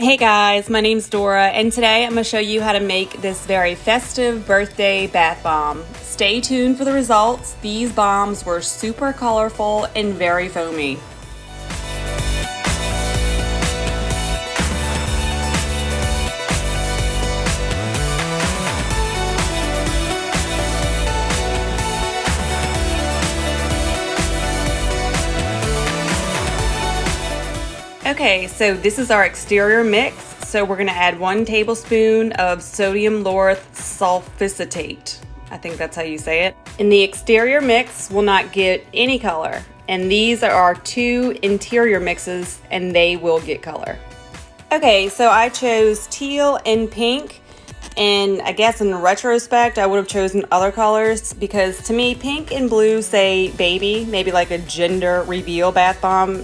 Hey guys, my name's Dora, and today I'm going to show you how to make this very festive birthday bath bomb. Stay tuned for the results. These bombs were super colorful and very foamy. Okay, so this is our exterior mix. So we're going to add 1 tablespoon of sodium lauryl sulfosinate. I think that's how you say it. And the exterior mix will not get any color. And these are our 2 interior mixes, and they will get color. Okay, so I chose teal and pink. And I guess in retrospect, I would have chosen other colors because to me, pink and blue say baby, maybe like a gender reveal bath bomb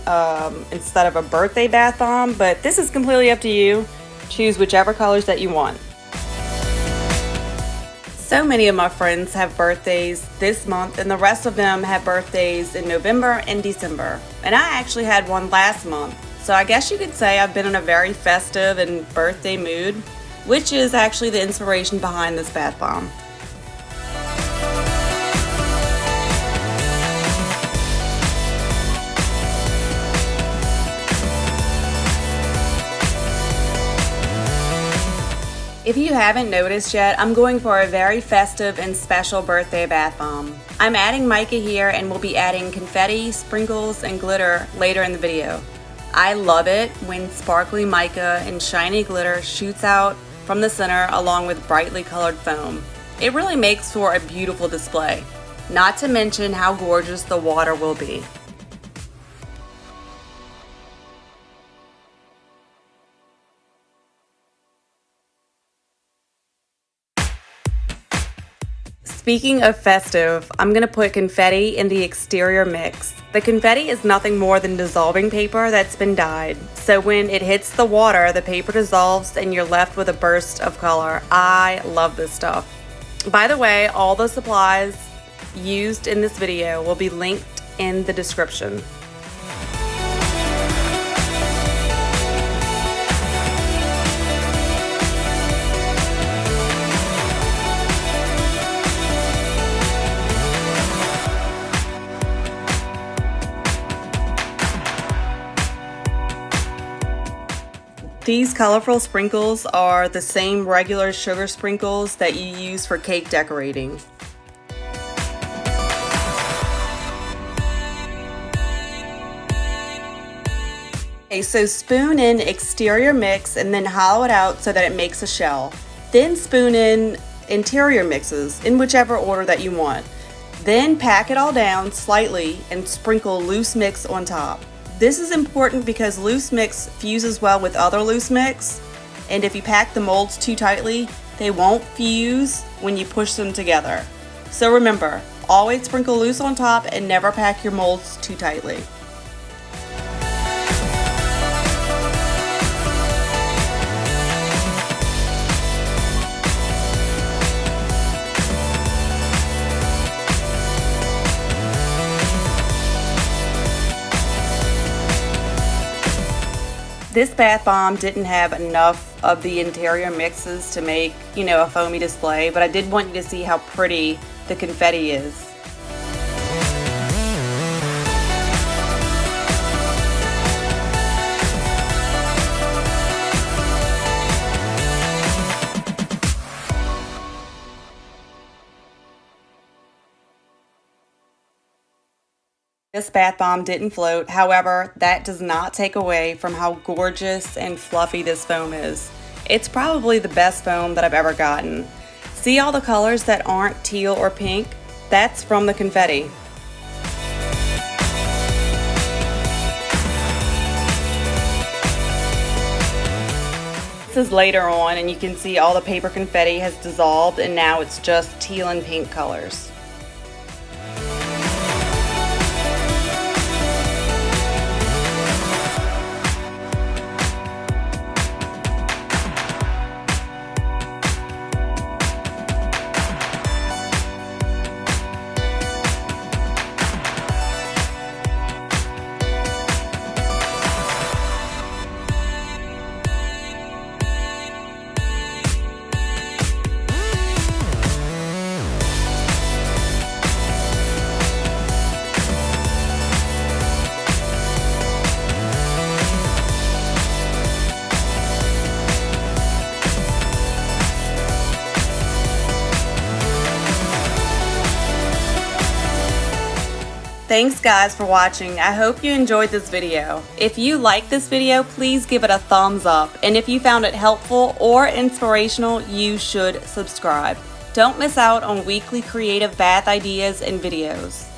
instead of a birthday bath bomb. But this is completely up to you. Choose whichever colors that you want. So many of my friends have birthdays this month, and the rest of them have birthdays in November and December. And I actually had one last month. So I guess you could say I've been in a very festive and birthday mood, which is actually the inspiration behind this bath bomb. If you haven't noticed yet, I'm going for a very festive and special birthday bath bomb. I'm adding mica here, and we'll be adding confetti, sprinkles, and glitter later in the video. I love it when sparkly mica and shiny glitter shoots out from the center along with brightly colored foam. It really makes for a beautiful display, not to mention how gorgeous the water will be. Speaking of festive, I'm going to put confetti in the exterior mix. The confetti is nothing more than dissolving paper that's been dyed. So when it hits the water, the paper dissolves and you're left with a burst of color. I love this stuff. By the way, all the supplies used in this video will be linked in the description. These colorful sprinkles are the same regular sugar sprinkles that you use for cake decorating. Okay, so spoon in exterior mix and then hollow it out so that it makes a shell. Then spoon in interior mixes in whichever order that you want. Then pack it all down slightly and sprinkle loose mix on top. This is important because loose mix fuses well with other loose mix, and if you pack the molds too tightly, they won't fuse when you push them together. So remember, always sprinkle loose on top and never pack your molds too tightly. This bath bomb didn't have enough of the interior mixes to make, a foamy display, but I did want you to see how pretty the confetti is. This bath bomb didn't float, however, that does not take away from how gorgeous and fluffy this foam is. It's probably the best foam that I've ever gotten. See all the colors that aren't teal or pink? That's from the confetti. This is later on, and you can see all the paper confetti has dissolved and now it's just teal and pink colors. Thanks guys for watching. I hope you enjoyed this video. If you like this video, please give it a thumbs up. And if you found it helpful or inspirational, you should subscribe. Don't miss out on weekly creative bath ideas and videos.